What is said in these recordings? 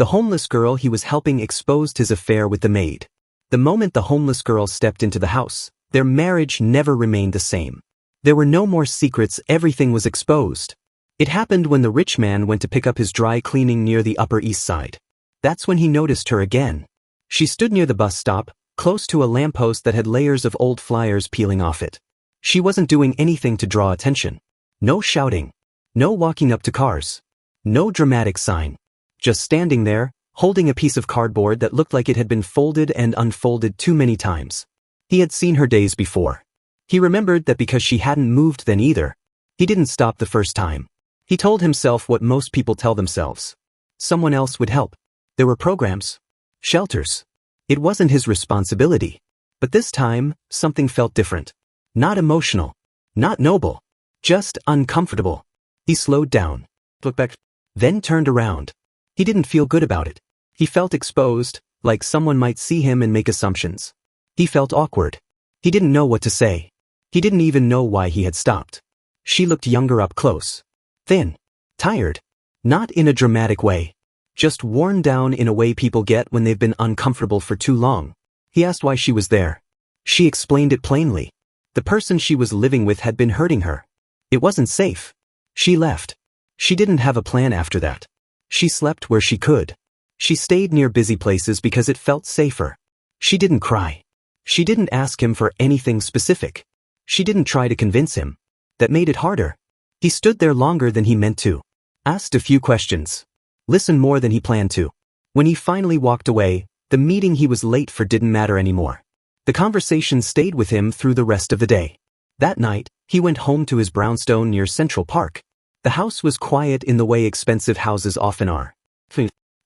The homeless girl he was helping exposed his affair with the maid. The moment the homeless girl stepped into the house, their marriage never remained the same. There were no more secrets, everything was exposed. It happened when the rich man went to pick up his dry cleaning near the Upper East Side. That's when he noticed her again. She stood near the bus stop, close to a lamppost that had layers of old flyers peeling off it. She wasn't doing anything to draw attention. No shouting. No walking up to cars. No dramatic sign. Just standing there, holding a piece of cardboard that looked like it had been folded and unfolded too many times. He had seen her days before. He remembered that because she hadn't moved then either. He didn't stop the first time. He told himself what most people tell themselves. Someone else would help. There were programs. Shelters. It wasn't his responsibility. But this time, something felt different. Not emotional. Not noble. Just uncomfortable. He slowed down. Looked back. Then turned around. He didn't feel good about it. He felt exposed, like someone might see him and make assumptions. He felt awkward. He didn't know what to say. He didn't even know why he had stopped. She looked younger up close. Thin. Tired. Not in a dramatic way. Just worn down in a way people get when they've been uncomfortable for too long. He asked why she was there. She explained it plainly. The person she was living with had been hurting her. It wasn't safe. She left. She didn't have a plan after that. She slept where she could. She stayed near busy places because it felt safer. She didn't cry. She didn't ask him for anything specific. She didn't try to convince him. That made it harder. He stood there longer than he meant to. Asked a few questions. Listened more than he planned to. When he finally walked away, the meeting he was late for didn't matter anymore. The conversation stayed with him through the rest of the day. That night, he went home to his brownstone near Central Park. The house was quiet in the way expensive houses often are.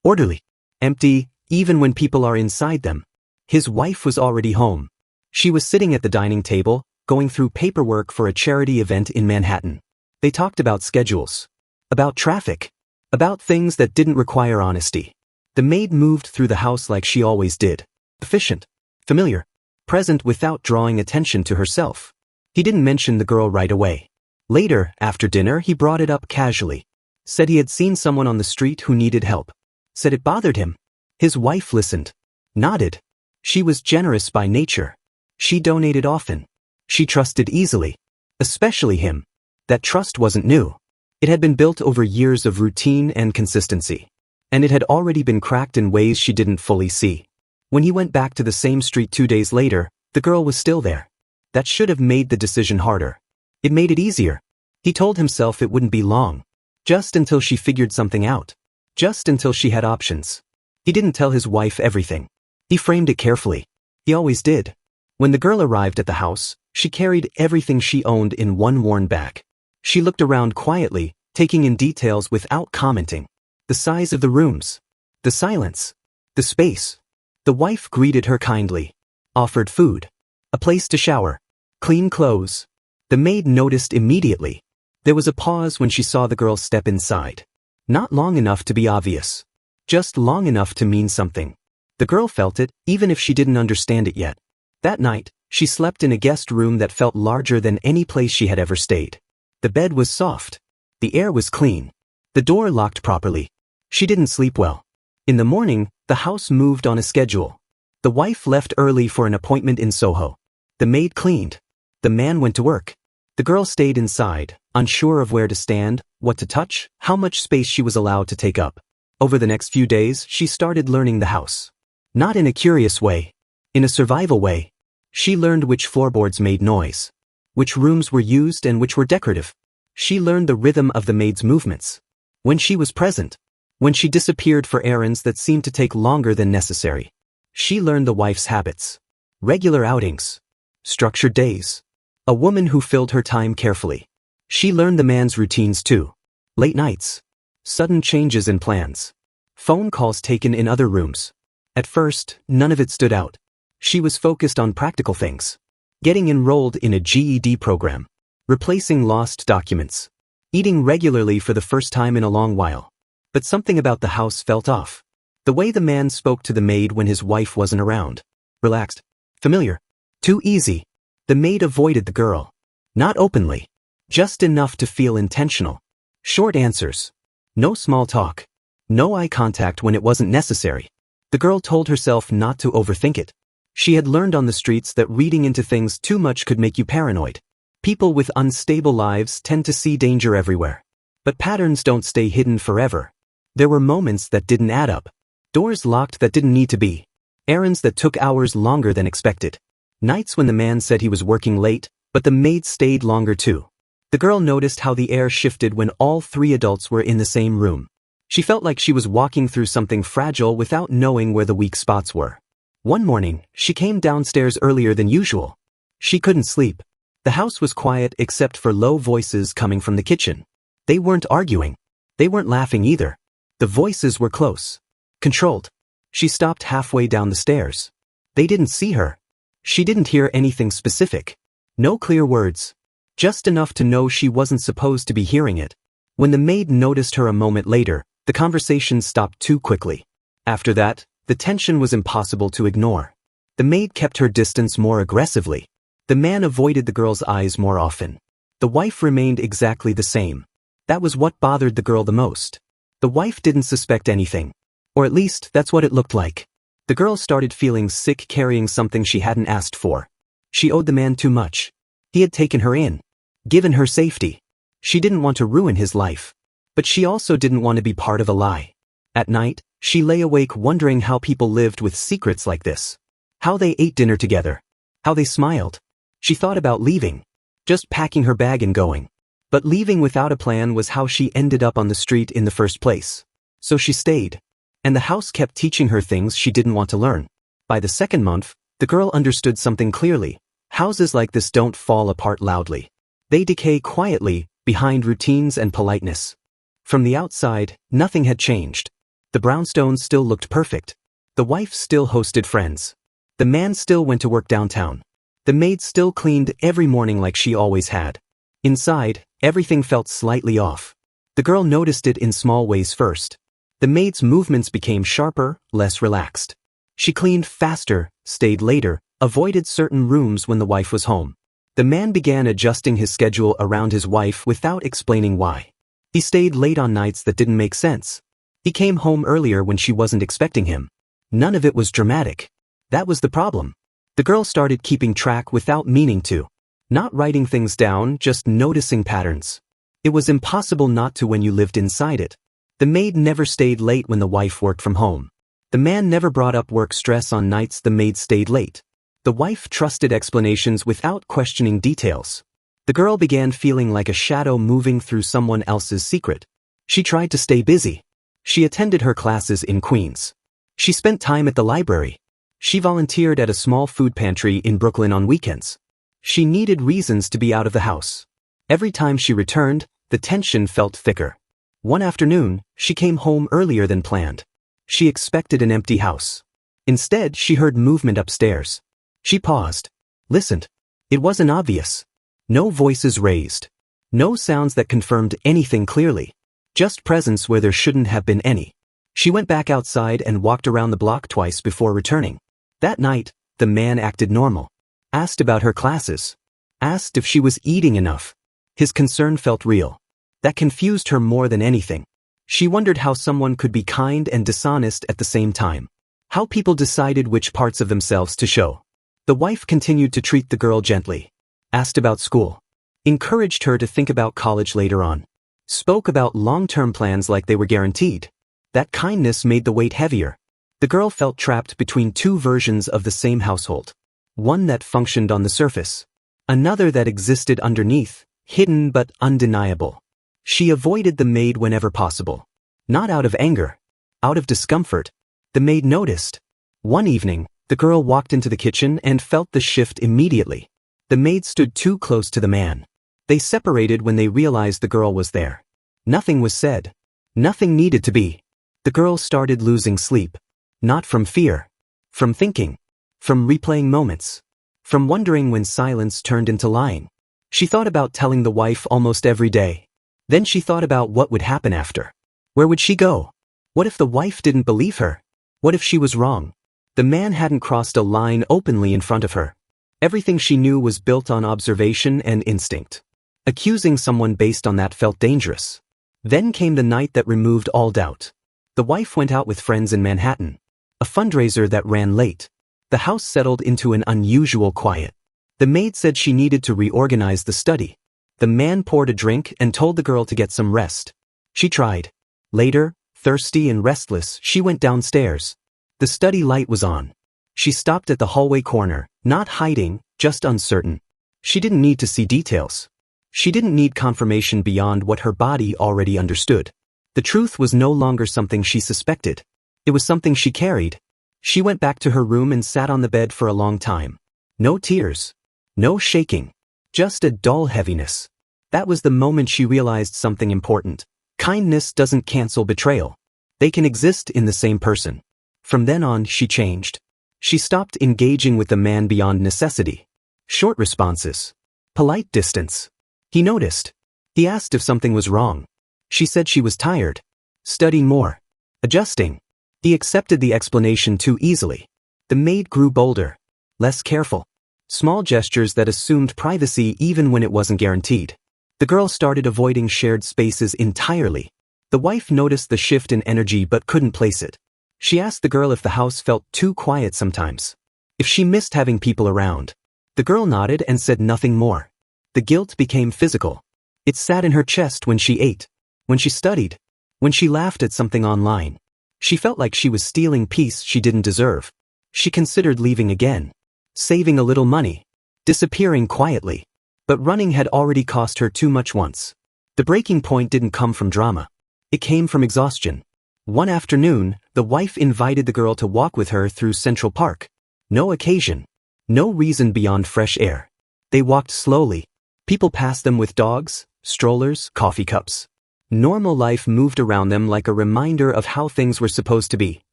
Orderly. Empty, even when people are inside them. His wife was already home. She was sitting at the dining table, going through paperwork for a charity event in Manhattan. They talked about schedules. About traffic. About things that didn't require honesty. The maid moved through the house like she always did. Efficient. Familiar. Present without drawing attention to herself. He didn't mention the girl right away. Later, after dinner, he brought it up casually. Said he had seen someone on the street who needed help. Said it bothered him. His wife listened. Nodded. She was generous by nature. She donated often. She trusted easily. Especially him. That trust wasn't new. It had been built over years of routine and consistency. And it had already been cracked in ways she didn't fully see. When he went back to the same street 2 days later, the girl was still there. That should have made the decision harder. It made it easier. He told himself it wouldn't be long. Just until she figured something out. Just until she had options. He didn't tell his wife everything. He framed it carefully. He always did. When the girl arrived at the house, she carried everything she owned in one worn bag. She looked around quietly, taking in details without commenting. The size of the rooms. The silence. The space. The wife greeted her kindly. Offered food. A place to shower. Clean clothes. The maid noticed immediately. There was a pause when she saw the girl step inside. Not long enough to be obvious. Just long enough to mean something. The girl felt it, even if she didn't understand it yet. That night, she slept in a guest room that felt larger than any place she had ever stayed. The bed was soft. The air was clean. The door locked properly. She didn't sleep well. In the morning, the house moved on a schedule. The wife left early for an appointment in Soho. The maid cleaned. The man went to work. The girl stayed inside, unsure of where to stand, what to touch, how much space she was allowed to take up. Over the next few days, she started learning the house. Not in a curious way. In a survival way. She learned which floorboards made noise. Which rooms were used and which were decorative. She learned the rhythm of the maid's movements. When she was present. When she disappeared for errands that seemed to take longer than necessary. She learned the wife's habits. Regular outings. Structured days. A woman who filled her time carefully. She learned the man's routines too. Late nights. Sudden changes in plans. Phone calls taken in other rooms. At first, none of it stood out. She was focused on practical things. Getting enrolled in a GED program. Replacing lost documents. Eating regularly for the first time in a long while. But something about the house felt off. The way the man spoke to the maid when his wife wasn't around. Relaxed. Familiar. Too easy. The maid avoided the girl. Not openly. Just enough to feel intentional. Short answers. No small talk. No eye contact when it wasn't necessary. The girl told herself not to overthink it. She had learned on the streets that reading into things too much could make you paranoid. People with unstable lives tend to see danger everywhere. But patterns don't stay hidden forever. There were moments that didn't add up. Doors locked that didn't need to be. Errands that took hours longer than expected. Nights when the man said he was working late, but the maid stayed longer too. The girl noticed how the air shifted when all three adults were in the same room. She felt like she was walking through something fragile without knowing where the weak spots were. One morning, she came downstairs earlier than usual. She couldn't sleep. The house was quiet except for low voices coming from the kitchen. They weren't arguing. They weren't laughing either. The voices were close. Controlled. She stopped halfway down the stairs. They didn't see her. She didn't hear anything specific. No clear words. Just enough to know she wasn't supposed to be hearing it. When the maid noticed her a moment later, the conversation stopped too quickly. After that, the tension was impossible to ignore. The maid kept her distance more aggressively. The man avoided the girl's eyes more often. The wife remained exactly the same. That was what bothered the girl the most. The wife didn't suspect anything. Or at least, that's what it looked like. The girl started feeling sick carrying something she hadn't asked for. She owed the man too much. He had taken her in. Given her safety. She didn't want to ruin his life. But she also didn't want to be part of a lie. At night, she lay awake wondering how people lived with secrets like this. How they ate dinner together. How they smiled. She thought about leaving. Just packing her bag and going. But leaving without a plan was how she ended up on the street in the first place. So she stayed. And the house kept teaching her things she didn't want to learn. By the second month, the girl understood something clearly. Houses like this don't fall apart loudly. They decay quietly, behind routines and politeness. From the outside, nothing had changed. The brownstones still looked perfect. The wife still hosted friends. The man still went to work downtown. The maid still cleaned every morning like she always had. Inside, everything felt slightly off. The girl noticed it in small ways first. The maid's movements became sharper, less relaxed. She cleaned faster, stayed later, avoided certain rooms when the wife was home. The man began adjusting his schedule around his wife without explaining why. He stayed late on nights that didn't make sense. He came home earlier when she wasn't expecting him. None of it was dramatic. That was the problem. The girl started keeping track without meaning to. Not writing things down, just noticing patterns. It was impossible not to when you lived inside it. The maid never stayed late when the wife worked from home. The man never brought up work stress on nights the maid stayed late. The wife trusted explanations without questioning details. The girl began feeling like a shadow moving through someone else's secret. She tried to stay busy. She attended her classes in Queens. She spent time at the library. She volunteered at a small food pantry in Brooklyn on weekends. She needed reasons to be out of the house. Every time she returned, the tension felt thicker. One afternoon, she came home earlier than planned. She expected an empty house. Instead, she heard movement upstairs. She paused. Listened. It wasn't obvious. No voices raised. No sounds that confirmed anything clearly. Just presence where there shouldn't have been any. She went back outside and walked around the block twice before returning. That night, the man acted normal. Asked about her classes. Asked if she was eating enough. His concern felt real. That confused her more than anything. She wondered how someone could be kind and dishonest at the same time. How people decided which parts of themselves to show. The wife continued to treat the girl gently. Asked about school. Encouraged her to think about college later on. Spoke about long-term plans like they were guaranteed. That kindness made the weight heavier. The girl felt trapped between two versions of the same household. One that functioned on the surface. Another that existed underneath, hidden but undeniable. She avoided the maid whenever possible. Not out of anger. Out of discomfort. The maid noticed. One evening, the girl walked into the kitchen and felt the shift immediately. The maid stood too close to the man. They separated when they realized the girl was there. Nothing was said. Nothing needed to be. The girl started losing sleep. Not from fear. From thinking. From replaying moments. From wondering when silence turned into lying. She thought about telling the wife almost every day. Then she thought about what would happen after. Where would she go? What if the wife didn't believe her? What if she was wrong? The man hadn't crossed a line openly in front of her. Everything she knew was built on observation and instinct. Accusing someone based on that felt dangerous. Then came the night that removed all doubt. The wife went out with friends in Manhattan. A fundraiser that ran late. The house settled into an unusual quiet. The maid said she needed to reorganize the study. The man poured a drink and told the girl to get some rest. She tried. Later, thirsty and restless, she went downstairs. The study light was on. She stopped at the hallway corner, not hiding, just uncertain. She didn't need to see details. She didn't need confirmation beyond what her body already understood. The truth was no longer something she suspected. It was something she carried. She went back to her room and sat on the bed for a long time. No tears. No shaking. Just a dull heaviness. That was the moment she realized something important. Kindness doesn't cancel betrayal. They can exist in the same person. From then on, she changed. She stopped engaging with the man beyond necessity. Short responses. Polite distance. He noticed. He asked if something was wrong. She said she was tired. Studying more. Adjusting. He accepted the explanation too easily. The maid grew bolder. Less careful. Small gestures that assumed privacy even when it wasn't guaranteed. The girl started avoiding shared spaces entirely. The wife noticed the shift in energy but couldn't place it. She asked the girl if the house felt too quiet sometimes. If she missed having people around. The girl nodded and said nothing more. The guilt became physical. It sat in her chest when she ate, when she studied, when she laughed at something online. She felt like she was stealing peace she didn't deserve. She considered leaving again, saving a little money, disappearing quietly. But running had already cost her too much once. The breaking point didn't come from drama. It came from exhaustion. One afternoon, the wife invited the girl to walk with her through Central Park. No occasion. No reason beyond fresh air. They walked slowly. People passed them with dogs, strollers, coffee cups. Normal life moved around them like a reminder of how things were supposed to be.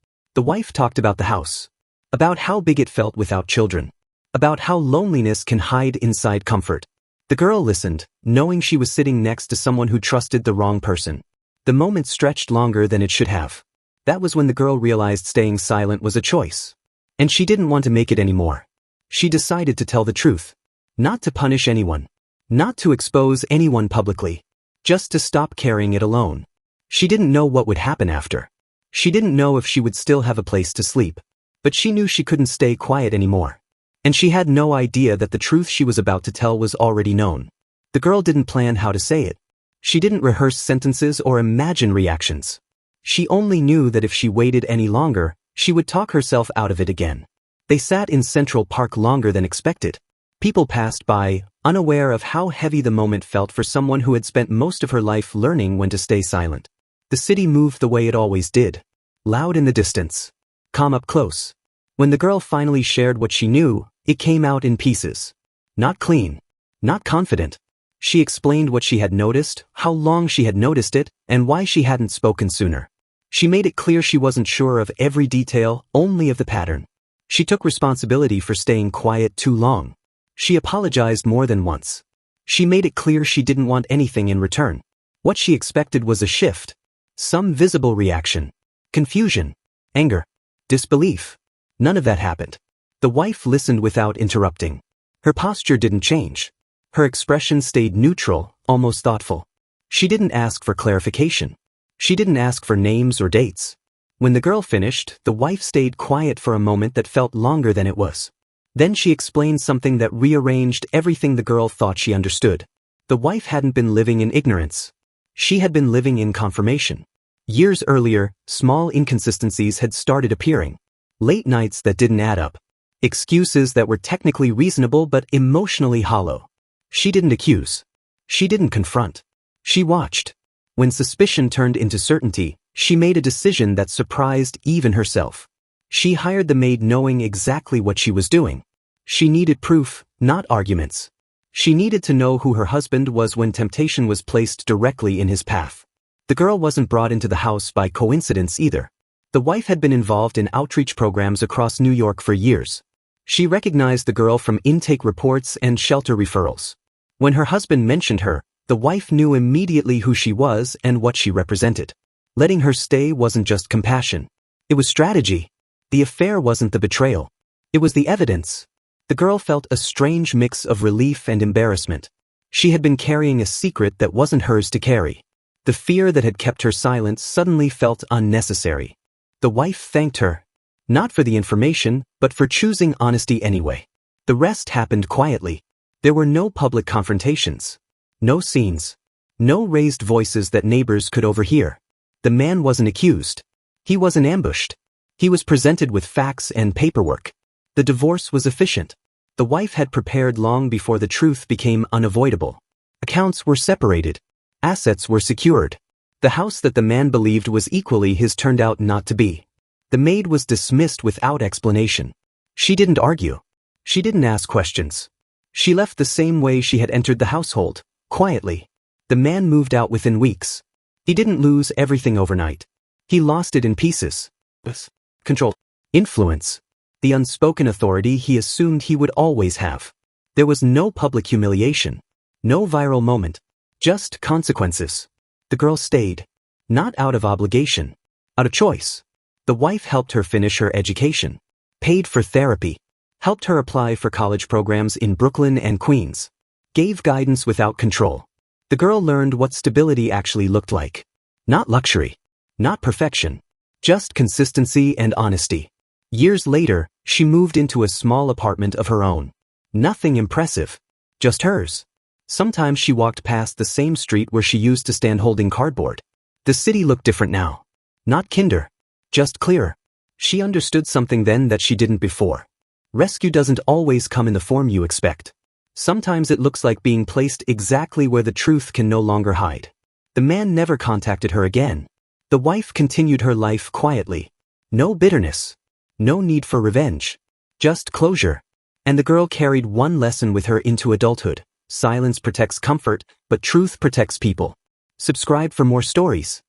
The wife talked about the house. About how big it felt without children. About how loneliness can hide inside comfort. The girl listened, knowing she was sitting next to someone who trusted the wrong person. The moment stretched longer than it should have. That was when the girl realized staying silent was a choice. And she didn't want to make it anymore. She decided to tell the truth. Not to punish anyone. Not to expose anyone publicly. Just to stop carrying it alone. She didn't know what would happen after. She didn't know if she would still have a place to sleep. But she knew she couldn't stay quiet anymore. And she had no idea that the truth she was about to tell was already known. The girl didn't plan how to say it. She didn't rehearse sentences or imagine reactions. She only knew that if she waited any longer, she would talk herself out of it again. They sat in Central Park longer than expected. People passed by, unaware of how heavy the moment felt for someone who had spent most of her life learning when to stay silent. The city moved the way it always did. Loud in the distance. Calm up close. When the girl finally shared what she knew, it came out in pieces. Not clean. Not confident. She explained what she had noticed, how long she had noticed it, and why she hadn't spoken sooner. She made it clear she wasn't sure of every detail, only of the pattern. She took responsibility for staying quiet too long. She apologized more than once. She made it clear she didn't want anything in return. What she expected was a shift. Some visible reaction. Confusion. Anger. Disbelief. None of that happened. The wife listened without interrupting. Her posture didn't change. Her expression stayed neutral, almost thoughtful. She didn't ask for clarification. She didn't ask for names or dates. When the girl finished, the wife stayed quiet for a moment that felt longer than it was. Then she explained something that rearranged everything the girl thought she understood. The wife hadn't been living in ignorance. She had been living in confirmation. Years earlier, small inconsistencies had started appearing. Late nights that didn't add up. Excuses that were technically reasonable but emotionally hollow. She didn't accuse. She didn't confront. She watched. When suspicion turned into certainty, she made a decision that surprised even herself. She hired the maid knowing exactly what she was doing. She needed proof, not arguments. She needed to know who her husband was when temptation was placed directly in his path. The girl wasn't brought into the house by coincidence either. The wife had been involved in outreach programs across New York for years. She recognized the girl from intake reports and shelter referrals. When her husband mentioned her, the wife knew immediately who she was and what she represented. Letting her stay wasn't just compassion. It was strategy. The affair wasn't the betrayal. It was the evidence. The girl felt a strange mix of relief and embarrassment. She had been carrying a secret that wasn't hers to carry. The fear that had kept her silent suddenly felt unnecessary. The wife thanked her, not for the information, but for choosing honesty anyway. The rest happened quietly. There were no public confrontations. No scenes. No raised voices that neighbors could overhear. The man wasn't accused. He wasn't ambushed. He was presented with facts and paperwork. The divorce was efficient. The wife had prepared long before the truth became unavoidable. Accounts were separated. Assets were secured. The house that the man believed was equally his turned out not to be. The maid was dismissed without explanation. She didn't argue. She didn't ask questions. She left the same way she had entered the household, quietly. The man moved out within weeks. He didn't lose everything overnight. He lost it in pieces. Control. Influence. The unspoken authority he assumed he would always have. There was no public humiliation. No viral moment. Just consequences. The girl stayed. Not out of obligation. Out of choice. The wife helped her finish her education. Paid for therapy. Helped her apply for college programs in Brooklyn and Queens. Gave guidance without control. The girl learned what stability actually looked like. Not luxury. Not perfection. Just consistency and honesty. Years later, she moved into a small apartment of her own. Nothing impressive. Just hers. Sometimes she walked past the same street where she used to stand holding cardboard. The city looked different now. Not kinder. Just clearer. She understood something then that she didn't before. Rescue doesn't always come in the form you expect. Sometimes it looks like being placed exactly where the truth can no longer hide. The man never contacted her again. The wife continued her life quietly. No bitterness. No need for revenge. Just closure. And the girl carried one lesson with her into adulthood. Silence protects comfort, but truth protects people. Subscribe for more stories.